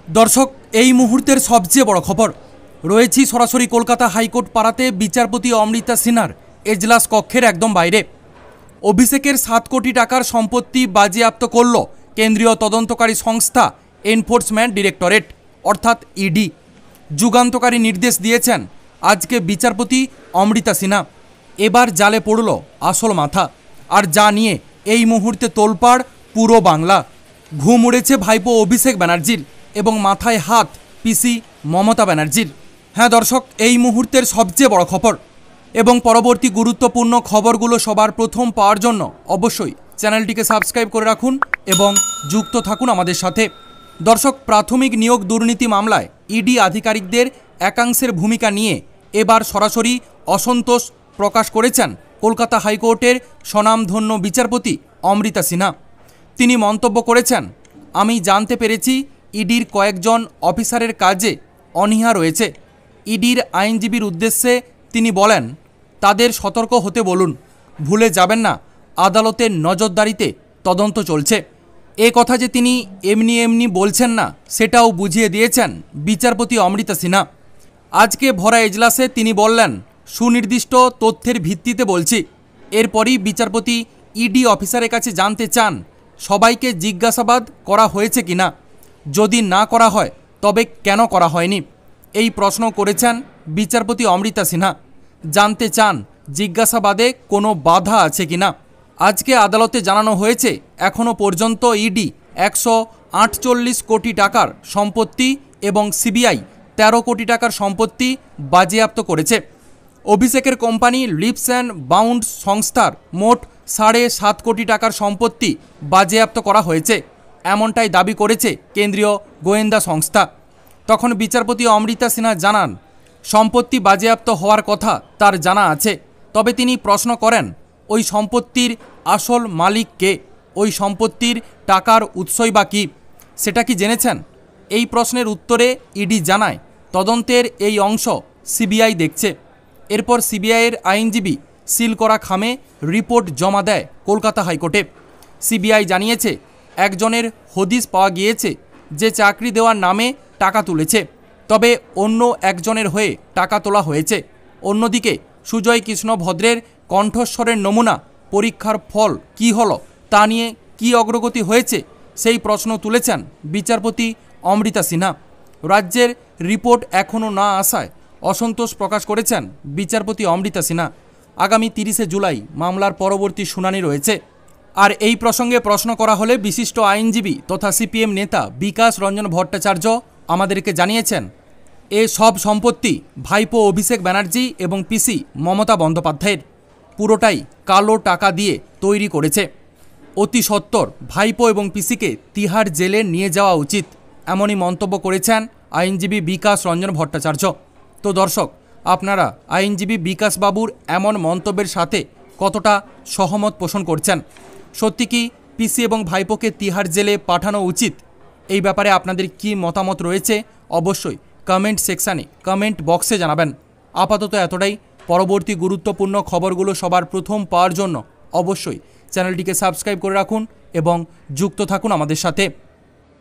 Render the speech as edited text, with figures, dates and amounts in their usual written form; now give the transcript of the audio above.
দর্শক, এই মুহূর্তের সবচেয়ে বড় খবর রয়েছি সরাসরি কলকাতা হাইকোর্ট পাড়াতে বিচারপতি অমৃতা সিনহার এজলাস কক্ষের একদম বাইরে। অভিষেকের 7 কোটি টাকার সম্পত্তি বাজেয়াপ্ত করল কেন্দ্রীয় তদন্তকারী সংস্থা এনফোর্সমেন্ট ডিরেক্টরেট অর্থাৎ ইডি। যুগান্তকারী নির্দেশ দিয়েছেন আজকে বিচারপতি অমৃতা সিনহা। এবার জালে পড়ল আসল মাথা, আর যা নিয়ে এই মুহূর্তে তোলপাড় পুরো বাংলা। ঘুম উড়েছে ভাইপো অভিষেক ব্যানার্জির এবং মাথায় হাত পিসি মমতা ব্যানার্জির। হ্যাঁ দর্শক, এই মুহূর্তের সবচেয়ে বড় খবর এবং পরবর্তী গুরুত্বপূর্ণ খবরগুলো সবার প্রথম পাওয়ার জন্য অবশ্যই চ্যানেলটিকে সাবস্ক্রাইব করে রাখুন এবং যুক্ত থাকুন আমাদের সাথে। দর্শক, প্রাথমিক নিয়োগ দুর্নীতি মামলায় ইডি আধিকারিকদের একাংশের ভূমিকা নিয়ে এবার সরাসরি অসন্তোষ প্রকাশ করেছেন কলকাতা হাইকোর্টের স্বনামধন্য বিচারপতি অমৃতা সিনহা। তিনি মন্তব্য করেছেন, আমি জানতে পেরেছি ইডির কয়েকজন অফিসারের কাজে অনীহা রয়েছে। ইডির আইনজীবীর উদ্দেশ্যে তিনি বলেন, তাদের সতর্ক হতে বলুন, ভুলে যাবেন না আদালতের নজরদারিতে তদন্ত চলছে। এ কথা যে তিনি এমনি এমনি বলছেন না সেটাও বুঝিয়ে দিয়েছেন বিচারপতি অমৃতা সিনহা। আজকে ভরা এজলাসে তিনি বললেন, সুনির্দিষ্ট তথ্যের ভিত্তিতে বলছি। এরপরই বিচারপতি ইডি অফিসারের কাছে জানতে চান সবাইকে জিজ্ঞাসাবাদ করা হয়েছে কিনা, যদি না করা হয় তবে কেন করা হয়নি। এই প্রশ্ন করেছেন বিচারপতি অমৃতা সিনহা। জানতে চান জিজ্ঞাসাবাদে কোনো বাধা আছে কিনা। আজকে আদালতে জানানো হয়েছে এখনও পর্যন্ত ইডি 148 কোটি টাকার সম্পত্তি এবং সিবিআই 13 কোটি টাকার সম্পত্তি বাজেয়াপ্ত করেছে। অভিষেকের কোম্পানি লিপস অ্যান্ড বাউন্ডস সংস্থার মোট 7.5 কোটি টাকার সম্পত্তি বাজেয়াপ্ত করা হয়েছে, এমনটাই দাবি করেছে কেন্দ্রীয় গোয়েন্দা সংস্থা। তখন বিচারপতি অমৃতা সিনহা জানান, সম্পত্তি বাজেয়াপ্ত হওয়ার কথা তার জানা আছে, তবে তিনি প্রশ্ন করেন ওই সম্পত্তির আসল মালিক কে, ওই সম্পত্তির টাকার উৎসই বা কী, সেটা কি জেনেছেন। এই প্রশ্নের উত্তরে ইডি জানায় তদন্তের এই অংশ সিবিআই দেখছে। এরপর সিবিআইয়ের আইনজীবী সিল করা খামে রিপোর্ট জমা দেয় কলকাতা হাইকোর্টে। সিবিআই জানিয়েছে একজনের হদিস পাওয়া গিয়েছে যে চাকরি দেওয়ার নামে টাকা তুলেছে, তবে অন্য একজনের হয়ে টাকা তোলা হয়েছে। অন্যদিকে সুজয় কৃষ্ণ ভদ্রের কণ্ঠস্বরের নমুনা পরীক্ষার ফল কি হলো তা নিয়ে কি অগ্রগতি হয়েছে সেই প্রশ্ন তুলেছেন বিচারপতি অমৃতা সিনহা। রাজ্যের রিপোর্ট এখনও না আসায় অসন্তোষ প্রকাশ করেছেন বিচারপতি অমৃতা সিনহা। আগামী 30শে জুলাই মামলার পরবর্তী শুনানি রয়েছে। আর এই প্রসঙ্গে প্রশ্ন করা হলে বিশিষ্ট আইনজীবী তথা সিপিএম নেতা বিকাশ রঞ্জন ভট্টাচার্য আমাদেরকে জানিয়েছেন, এ সব সম্পত্তি ভাইপো অভিষেক ব্যানার্জি এবং পিসি মমতা বন্দ্যোপাধ্যায়ের, পুরোটাই কালো টাকা দিয়ে তৈরি করেছে। অতি সত্বর ভাইপো এবং পিসিকে তিহার জেলে নিয়ে যাওয়া উচিত, এমনই মন্তব্য করেছেন আইনজীবী বিকাশ রঞ্জন ভট্টাচার্য। তো দর্শক, আপনারা আইনজীবী বিকাশবাবুর এমন মন্তব্যের সাথে কতটা সহমত পোষণ করছেন? সত্যি কি পিসি এবং ভাইপোকে তিহার জেলে পাঠানো উচিত? এই ব্যাপারে আপনাদের কি মতামত রয়েছে অবশ্যই কমেন্ট সেকশানে কমেন্ট বক্সে জানাবেন। আপাতত এতটাই। পরবর্তী গুরুত্বপূর্ণ খবরগুলো সবার প্রথম পাওয়ার জন্য অবশ্যই চ্যানেলটিকে সাবস্ক্রাইব করে রাখুন এবং যুক্ত থাকুন আমাদের সাথে।